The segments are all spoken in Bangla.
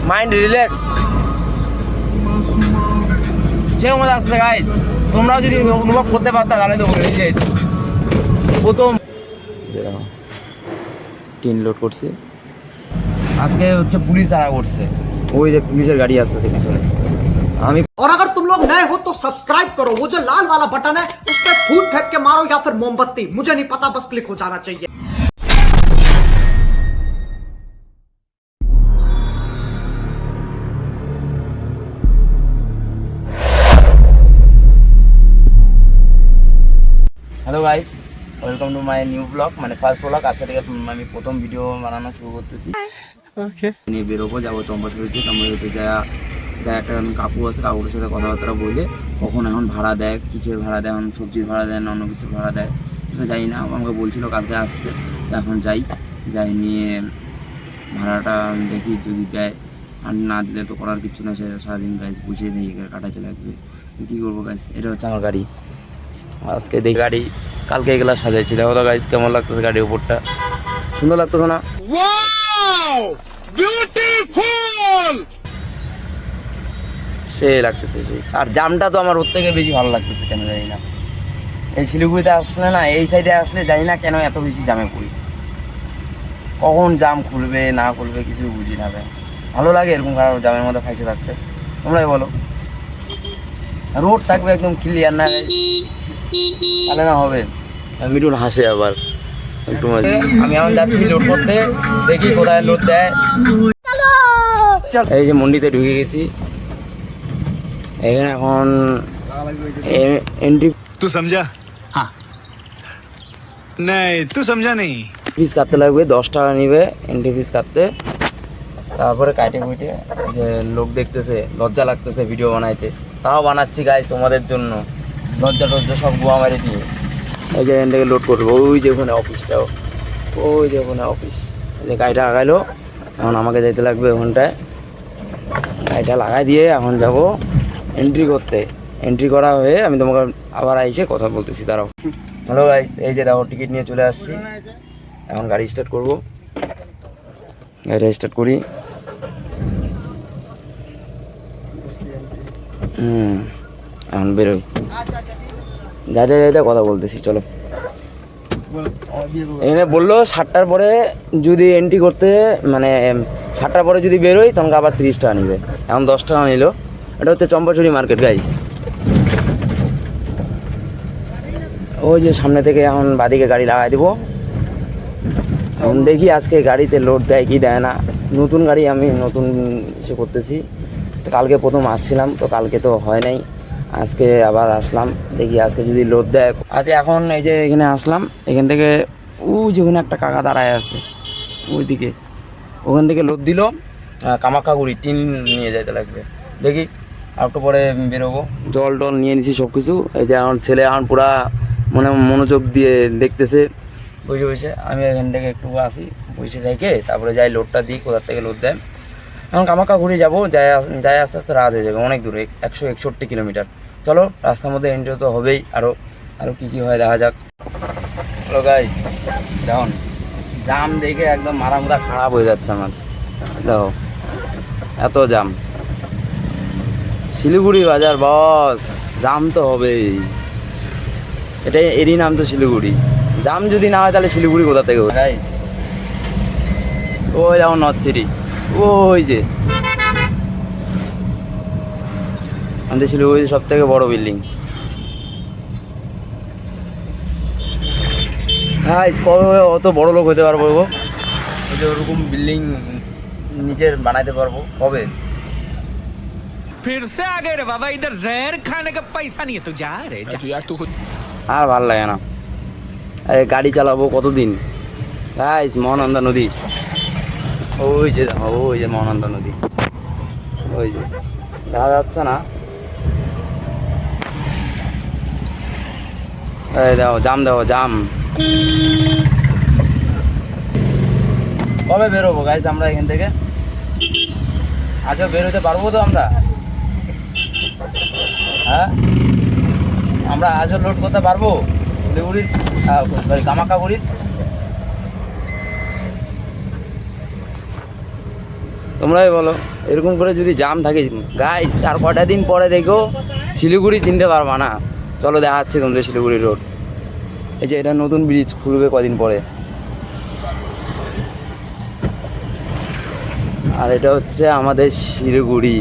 মাইন্ড রিল্যাক্স যে মজা আসছে গাইস। তোমরাও যদি অনুভব করতে পারতা তাহলে তো হয়ে যেত। প্রথম টিন লোড করছি আজকে হচ্ছে পুলিশ তাড়া করছে, ওই যে পুলিশের গাড়ি আসতেছে পিছনে। আমি और अगर तुम लोग नए हो तो सब्सक्राइब करो, वो जो लाल वाला बटन है उस पर फूट फेंक के मारो या फिर मोमबत्ती, मुझे नहीं पता, बस क्लिक हो जाना चाहिए। Hello guys, welcome to my new blog, মানে ফার্স্ট ব্লগ। আজকে থেকে আমি প্রথম ভিডিও বানানো শুরু করতেছি। ওকে নিয়ে বেরোবো, যাবো চম্পাশরীতে। চম্পাশরীতে যা একটা কাকু আছে, কাকুর সাথে কথাবার্তা বলে কখন এখন ভাড়া দেয়, কিসের ভাড়া দেয়, এখন সবজির ভাড়া দেয় না অন্য কিছুর ভাড়া দেয় তো যাই না। আমাকে বলছিল কালকে আসতে, এখন যাই নিয়ে ভাড়াটা দেখি যদি দেয়, আর না দিলে তো করার কিছু না। সে সারাদিন গাইস বসে দিয়ে কাটাইতে লাগবে, কী করবো গাইস। এটা হচ্ছে আমার গাড়ি। আজকে দেখি গাড়ি, কালকে এগুলা সাজাইছি। দেখো তো গাইস কেমন লাগতেছে গাড়ির উপরটা, সুন্দর লাগতেছে না? সে লাগতেছে সেই। আর জামটা তো আমার ওর থেকে বেশি ভালো লাগতেছে, কেন জানি না। এই শিলিগুড়িতে আসলে না, এই সাইডে আসলে জানি না কেন এত বেশি জামে পড়ি। কখন জাম খুলবে না খুলবে কিছু বুঝি না। ভালো লাগে এরকম খারাপ জামের মধ্যে ফাইসে থাকতে, তোমরাই বলো। রোড থাকবে একদম ক্লিয়ার, না তাহলে না হবে। মিঠুন হাসে আবার একটু। আমি এখন যাচ্ছি লোড করতে, দেখি কোথায় লোড দেয়। এই যে মন্ডিতে ঢুকে গেছি, এখানে এখন এন্ট্রি तू समझा? हाँ नहीं तू समझा नहीं। ফিস কাটতে লাগবে, 10 টাকা নিবে এন্ট্রি ফিস কাটতে। তারপরে কাটে কুইটে যে লোক দেখতেছে, লজ্জা লাগতেছে ভিডিও বানাইতে, তাও বানাচ্ছি গাইজ তোমাদের জন্য। লজ্জা টজ্জা সব গোয়া মারি দিয়ে এই যে এখান থেকে লোড করবো। ওই যে ওখানে অফিসটাও, ওই যে ওখানে অফিস। যে গাড়িটা আগাইলো, এখন আমাকে যেতে লাগবে ওখানটায়। গাড়িটা লাগাই দিয়ে এখন যাব এন্ট্রি করতে। এন্ট্রি করা হয়ে আমি তোমাকে আবার আইসে কথা বলতেছি, দাঁড়াও। হ্যালো গাইস, এই যে দেখো টিকিট নিয়ে চলে আসছি। এখন গাড়ি স্টার্ট করবো, গাড়িটা স্টার্ট করি। এখন বেরোই, যাইতে যাইতে কথা বলতেছি, চলো। এখানে বললো 7টার পরে যদি এন্ট্রি করতে, মানে 7টার পরে যদি বেরোই তখন আবার 30 টাকা নিবে। এখন 10 টাকা নিল। এটা হচ্ছে চম্পাশরী মার্কেট গাইস। ওই যে সামনে থেকে এখন বাদিকে গাড়ি লাগাই দিব। এখন দেখি আজকে গাড়িতে লোড দেয় কি দেয় না। নতুন গাড়ি, আমি নতুন সে করতেছি তো। কালকে প্রথম আসছিলাম তো, কালকে তো হয় নাই, আজকে আবার আসলাম। দেখি আজকে যদি লোড দেয়। আজকে এখন এই যে এখানে আসলাম, এখান থেকে ওই যেখানে একটা কাকা দাঁড়ায় আছে ওইদিকে, ওখান থেকে লোড দিল কামাখ্যাগুড়ি। টিন নিয়ে যেতে লাগবে, দেখি আর একটু পরে বেরোবো। জল টল নিয়ে নিছি সব কিছু। এই যে আমার ছেলে এখন পুরা মনোযোগ দিয়ে দেখতেছে বসে বসে। আমি এখান থেকে একটু আসি, বসে যাইকে তারপরে যাই লোডটা দিই, কোথার থেকে লোড দেয়। এখন কামাখ্যাগুড়ি যাবো, যাই আস্তে আস্তে রাত হয়ে যাবে, অনেক দূরে, 161 কিলোমিটার। চলো, রাস্তার মধ্যে এন্ট্রি তো হবেই, আরও কী হয় দেখা যাক। হ্যালো গাইস, দেখুন জাম দেখে একদম মাথা খারাপ হয়ে যাচ্ছে আমার। দেখো এত জাম, শিলিগুড়ি বাজার বস, জাম তো হবেই। এরই নাম তো শিলিগুড়ি। জাম যদি না হয় তাহলে শিলিগুড়ি কোথা থেকে হবে গাইস? ওই যেমন নর্থ সিটি, ওই যে আমাদের শিলিগুড়ি সব থেকে বড় বিল্ডিং। গাইস কবে অত বড় লোক হতে পারবো গো? ওই যে ওরকম বিল্ডিং নিজের বানাইতে পারবো কবে? फिर से आ गए रे बाबा, इधर जहर खाने का पैसा नहीं है, तू जा रे जा। আর ভাল লাগে না, গাড়ি চালাবো কতদিন গাইস। মহানন্দা নদী, ওই যে দেখো, ওই যে মহানন্দা নদী, ওই যে দেখা যাচ্ছে না? এই দেখো জাম, দেখো জাম। কবে বেরোবো গাইস আমরা এখান থেকে? আজও বেরোতে পারবো তো আমরা? হ্যাঁ, আমরা আজও লোড করতে পারবো শিলিগুড়ির, সরি কামাখ্যাগুড়ির? তোমরাই বলো। এরকম করে যদি জাম থাকে গাইস, আর কটা দিন পরে দেখো শিলিগুড়ি চিনতে পারবা না। চলো দেখাচ্ছি তোমাদের শিলিগুড়ি রোড। এই যে এটা নতুন ব্রিজ খুলবে কদিন পরে, আর এটা হচ্ছে আমাদের শিলিগুড়ি।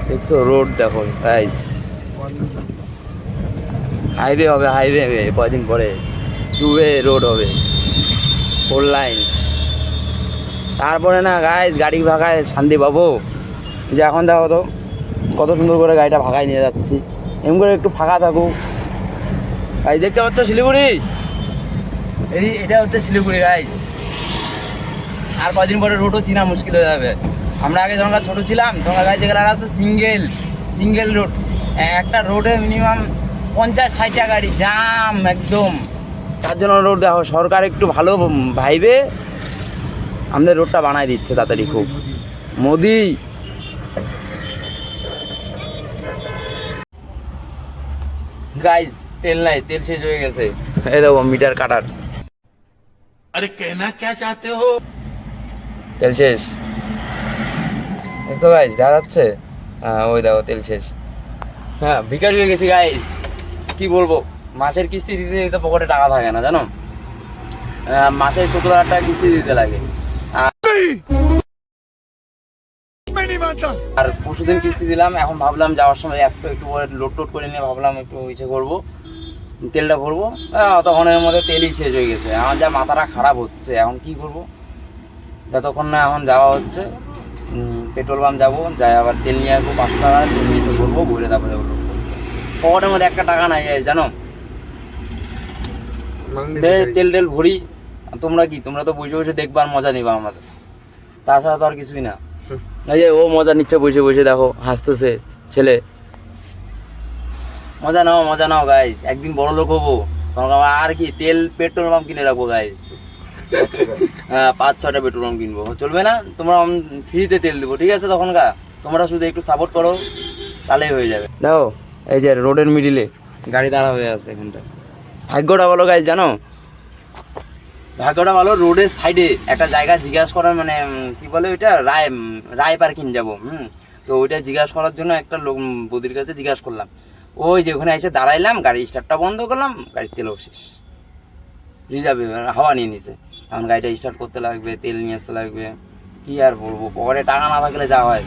দেখছো রোড দেখো গাইস, হাইওয়ে হবে, হাইওয়ে কদিন পরে 2 ওয়ে রোড হবে, 4 লাইন। তারপরে না গাইস গাড়ি ভাগায় শান্তি পাবো। যে এখন দেখো তো কত সুন্দর করে গাড়িটা ভাগায় নিয়ে যাচ্ছি, এমন করে একটু ফাঁকা থাকুক। গাইস দেখতে পাচ্ছ শিলিগুড়ি, এটা হচ্ছে শিলিগুড়ি গাইস। আর কদিন পরে রোডও চিনা মুশকিল হয়ে যাবে। আমরা আগে যখন ছোটো ছিলাম তখন গাইস যেগুলো আছে সিঙ্গেল রোড, একটা রোডে মিনিমাম 50-60টা গাড়ি জাম একদম। তার জন্য রোড দেখো সরকার একটু ভালো ভাইবে আমাদের রোডটা বানায় দিচ্ছে তাড়াতাড়ি খুব। মোদি গাইস তেল নাই, তেল শেষ হয়ে গেছে। এই দেখো মিটার কাটার, अरे कहना क्या चाहते हो? তেল শেষ। দেখছো গাইস দেখা যাচ্ছে, হ্যাঁ ওই দেখো তেল শেষ। হ্যাঁ ভিখারি হয়ে গেছি গাইস, কি বলবো। মাসের কিস্তি দিতে দিতে পকেটে টাকা থাকে না জানো, মাসে 17,000 টাকা কিস্তি দিতে লাগে। আর পরশুদিন কিস্তি দিলাম, এখন ভাবলাম যাওয়ার সময় একটু করে লোড টোড করে নিয়ে ভাবলাম একটু ইচ্ছে করবো, তেলটা ভরবো। তখনের মধ্যে তেলই শেষ হয়ে গেছে। আমার যা মাথাটা খারাপ হচ্ছে, এখন কি করবো। যতক্ষণ না এখন যাওয়া হচ্ছে পেট্রোল পাম্প যাবো, যাই আবার তেল নিয়ে আসবো 500 টাকা, তেল নিয়ে ভরবো, ভরে তারপরে যাবো। পকেটের মধ্যে একটা টাকা নাই জানো, তেল ভরি। তোমরা কি, তোমরা তো বসে বসে দেখবা আর মজা নিবা আমাদের, তাছাড়া তো আর কিছুই না। এই যে ও মজা নিচ্ছে বসে বসে, দেখো হাসতেছে ছেলে। মজা নাও গাইস, একদিন বড় লোক হবো তখন আর কি তেল পেট্রোল পাম্প কিনে রাখবো গাইস। হ্যাঁ 5-6টা পেট্রোল পাম্প কিনবো, চলবে না? তোমরা ফ্রিতে তেল দেবো, ঠিক আছে? তখনকার তোমরা শুধু একটু সাপোর্ট করো, তাহলেই হয়ে যাবে। দেখো এই যে রোডের মিডিলে গাড়ি দাঁড়া হয়ে আছে এখানটা। ভাগ্যটা ভালো গাইস জানো, ভাগ্যটা ভালো। রোডের সাইডে একটা জায়গা জিজ্ঞাসা করার, মানে কি বলে ওইটা, রায় পার্কিং যাবো। তো ওইটা জিজ্ঞাসা করার জন্য একটা লোক বৌদির কাছে জিজ্ঞাসা করলাম। ওই যে ওখানে এসে দাঁড়াইলাম, গাড়ি স্টার্টটা বন্ধ করলাম, গাড়ির তেলও শেষ, রিজার্ভে হাওয়া নিয়ে নিছে। এখন গাড়িটা স্টার্ট করতে লাগবে, তেল নিয়ে আসতে লাগবে, কি আর বলবো। পকেটে টাকা না থাকলে যা হয়,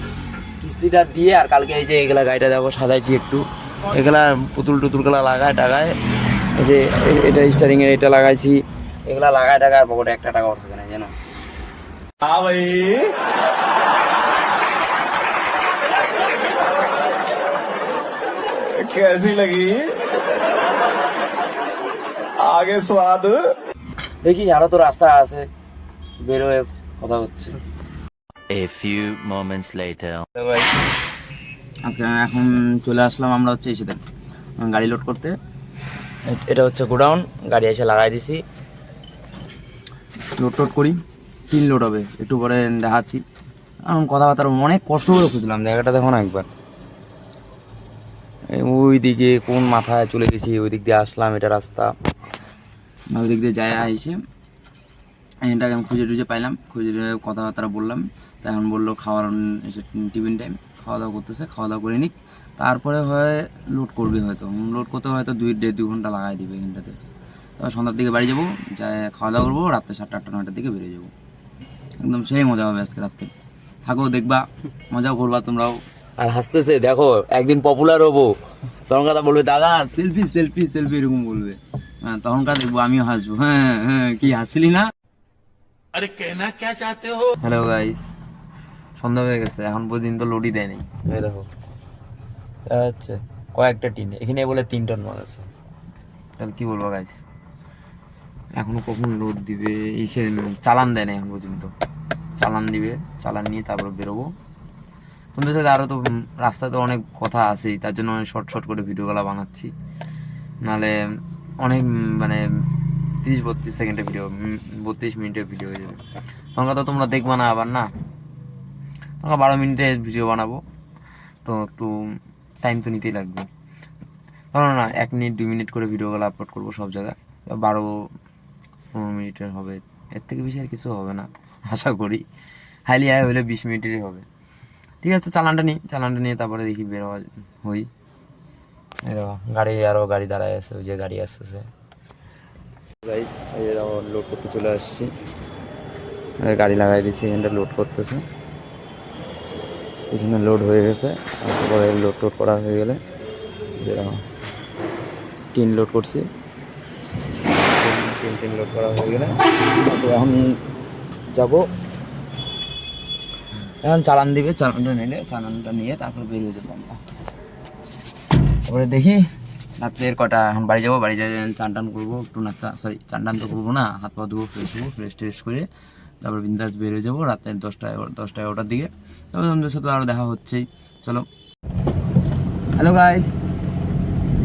কিস্তিটা দিয়ে। আর কালকে এই যে এগুলা গাড়িটা দেখো সাজাইছি একটু, এগুলা পুতুলগুলা লাগায় টাকায়, এই যে এটা স্টারিংয়ের এটা লাগাইছি, এগুলা লাগায় টাকা, আর পকেটে একটা টাকাও থাকে না জানো। हाँ भाई कैसी लगी आगे स्वाद? দেখি আরো তো রাস্তা আছে, বেরোয় কথা হচ্ছে। A few moments later. আজকে এখন চলে আসলাম আমরা হচ্ছে এসে গাড়ি লোড করতে। এটা হচ্ছে গোডাউন, গাড়ি এসে লাগাই দিছি, লোড টোড করি। 3 লোড হবে, একটু পরে দেখাচ্ছি। এখন কথাবার্তা অনেক কষ্ট করে খুঁজলাম, জায়গাটা দেখো না একবার। ওই দিকে কোন মাথায় চলে গেছি, ওই দিক দিয়ে আসলাম, এটা রাস্তা, ওই দিক দিয়ে যায় এসে এটাকে আমি খুঁজে টুজে পাইলাম, খুঁজে কথাবার্তা বললাম। তা এখন বললো খাওয়ার এসে টিফিন টাইম, খাওয়া দাওয়া করতেছে, খাওয়া দাওয়া করে নিক, তারপরে হয় লোড করবে। হয়তো লোড করতে হয়তো 2 ঘন্টা লাগাই দিবে এখানটাতে। তারপর সন্ধ্যার দিকে বাড়ি যাবো, যাই খাওয়া দাওয়া করবো, রাত্রে 7টা 8টা 9টার দিকে বেরিয়ে যাবো। একদম সেই মজা হবে আজকে রাত্রে, থাকো দেখবা, মজাও করবা তোমরাও। আর হাসতেছে দেখো, একদিন পপুলার হবো, তখন কথা বলবে দাদা সেলফি সেলফি সেলফি এরকম বলবে। হ্যাঁ তখনকার দেখবো আমিও হাসবো। হ্যাঁ হ্যাঁ কি হাসছিলি না? अरे कहना क्या चाहते हो? হ্যালো গাইস, সন্ধ্যা হয়ে গেছে, এখন পর্যন্ত লোডই দেয়নি। এই দেখো আচ্ছা কয়েকটা টিন, এখানে বলে 3 টন মাল আছে। তাহলে কি বলবো গাইস, এখনো কখন লোড দিবে? এসে চালান দেয় না এখন পর্যন্ত, চালান দিবে, চালান নিয়ে তারপর বেরোবো। তোমাদের সাথে আরও তো রাস্তায় তো অনেক কথা আছেই, তার জন্য অনেক শর্ট করে ভিডিওগুলো বানাচ্ছি, নাহলে অনেক মানে 30-32 সেকেন্ডের ভিডিও, 32 মিনিটের ভিডিও হয়ে যাবে। তখন তো তোমরা দেখবা না আবার, না তখন 12 মিনিটের ভিডিও বানাবো, তো একটু টাইম তো নিতেই লাগবে। না 1 মিনিট 2 মিনিট করে ভিডিওগুলো আপলোড করবো সব জায়গায়, 12-15 মিনিটের হবে, এর থেকে বেশি আর কিছু হবে না আশা করি। হাইলি হাই হলে 20 মিনিটেরই হবে। ঠিক আছে, চালানটা নিয়ে তারপরে দেখি বের হই। এই দেখো গাড়ি দাঁড়ায় আছে, ওই যে গাড়ি আসতেছে। গাইস এই যে দেখো লোড করতে চলে আসছি, গাড়ি লাগাই দিয়েছি, এখানটা লোড করতেছে, পিছনে লোড হয়ে গেছে। তারপরে লোড করা হয়ে গেলে টিন লোড করছি, টিন লোড করা হয়ে গেলে তারপরে এখন যাবো, এখন চালান দিবে, চালানটা নিয়ে তারপরে বেরিয়ে যাবো আমরা। তারপরে দেখি রাত্রের কটা, এখন বাড়ি যাবো, বাড়ি যাই চান টান করবো একটু, না চান টান তো করবো না, হাত পা ধুবো, ফ্রেশ ট্রেশ করে তারপর বিন্দাস বেরিয়ে যাবো রাতের 10টা-11টার দিকে। তারপর তোমাদের সাথে আরও দেখা হচ্ছেই। চলো, হ্যালো গাইস,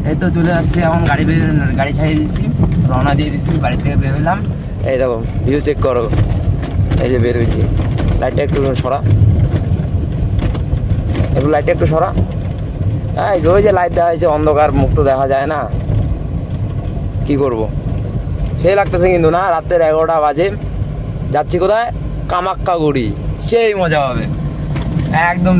এই তো চলে যাচ্ছি এখন, গাড়ি ছাড়িয়ে দিচ্ছি, রওনা দিয়ে দিচ্ছি, বাড়ি থেকে বের হলাম। এই দেখো ভিউ চেক করো, এই যে বের হয়েছি। লাইটটা একটু সরা, লাইটটা একটু সরা। এই যে ওই যে লাইট দেখা যাচ্ছে, অন্ধকার, মুখ তো দেখা যায় না, কি করব। সেই লাগতেছে কিন্তু না, রাতের 11টা বাজে, যাচ্ছি কোথায়? কামাক্কাগুড়ি। সেই মজা হবে একদম।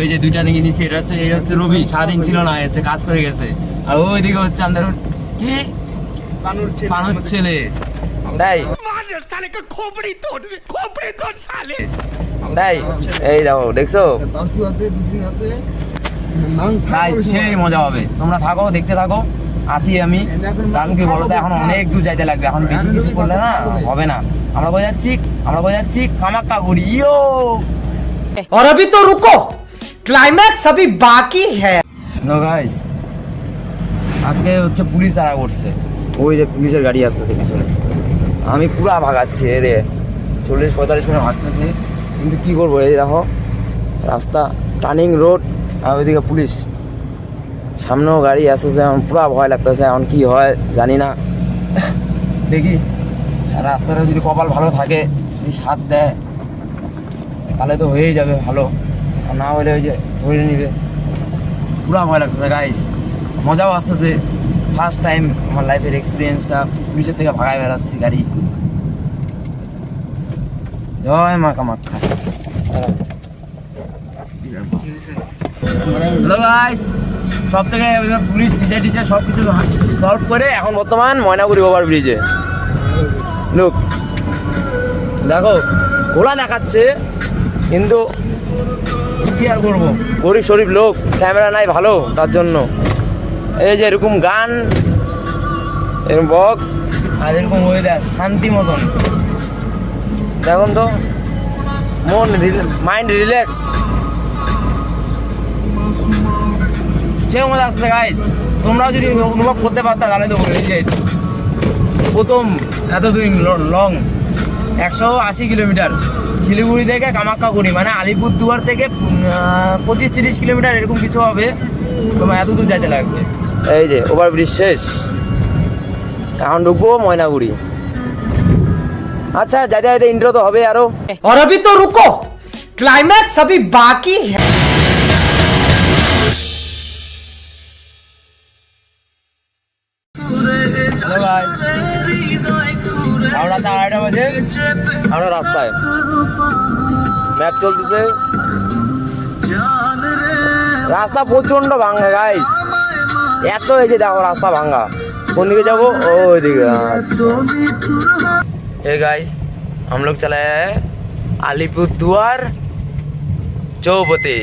এই যে 2টা নিয়ে নিচ্ছি, এটা হচ্ছে রবি, সারাদিন ছিল না, হচ্ছে কাজ করে গেছে। আর ওইদিকে হচ্ছে আমাদের কি পানুর ছেলে, তাই তাই এই দেখো দেখছো, তাই সেই মজা হবে। তোমরা থাকো, দেখতে থাকো, আসি আমি। কারণ কি বলতো, এখন অনেক দূর যাইতে লাগবে, এখন বেশি কিছু করলে না হবে না। আমরা বোঝাচ্ছি কামাক্কাগুড়ি। ইয়ো, और अभी तो रुको, क्लाइमैक्स अभी बाकी है। হ্যালো গাইস, আজকে হচ্ছে পুলিশ তাড়া করছে, ওই যে পুলিশের গাড়ি আসতেছে পিছনে, আমি পুরা ভাগাচ্ছি রে, 40-45 মিনিট ভাগতেছি, কিন্তু কি করবো, এই দেখো রাস্তা টার্নিং রোড, আর ওইদিকে পুলিশ, সামনেও গাড়ি আসতেছে, এখন পুরা ভয় লাগতেছে, এখন কি হয় জানি না। দেখি রাস্তাটা যদি কপাল ভালো থাকে, যদি সাথ দেয় তাহলে তো হয়েই যাবে ভালো, আর না হলে ওই যে ধরে নিবে। পুরা ভয় লাগতেছে গাইস, মজাও আসতেছে, ফার্স্ট টাইম আমার লাইফের এক্সপিরিয়েন্সটা, পুলিশের থেকে ভাগায় বেড়াচ্ছি গাড়ি। জয় মা কামাখ্যা। হ্যালো গাইস, সব থেকে পুলিশ টিচার সব কিছু সলভ করে এখন বর্তমান ময়নাগুড়ি ওভার ব্রিজে। লুক, দেখো ঘোলা দেখাচ্ছে, কিন্তু কি আর করবো, গরিব শরীফ লোক, ক্যামেরা নাই ভালো, তার জন্য এই যে এরকম গান, এরকম বক্স, আর এরকম ওয়েদার শান্তি মতন, দেখুন তো মাইন্ড রিল্যাক্স, সে মজা আসছে গাইস। তোমরাও যদি অনুভব করতে পারতা তাহলে তো বলে যে প্রথম এতদিন লং 180 কিলোমিটার, শিলিগুড়ি থেকে কামাক্কাগুড়ি, মানে আলিপুরদুয়ার থেকে 25-30 কিলোমিটার এরকম কিছু হবে, তোমার এত দূর যাইতে লাগবে। এই যে ওভারব্রিজ শেষ, এখন ঢুকবো ময়নাগুড়ি। আচ্ছা যাইতে যাইতে ইন্ট্রো তো হবে আরো। और अभी तो रुको, क्लाइमैक्स अभी बाकी है। আমরা তো 2:30 বাজে, আমরা রাস্তায়, ম্যাপ চলতেছে, রাস্তা প্রচন্ড ভাঙা গাইস, এত এই যে দেখো রাস্তা ভাঙা। কোন দিকে যাবো? ওই দিকে। हे गाइस, हम लोग चला है अलीपुरद्वार चौपती।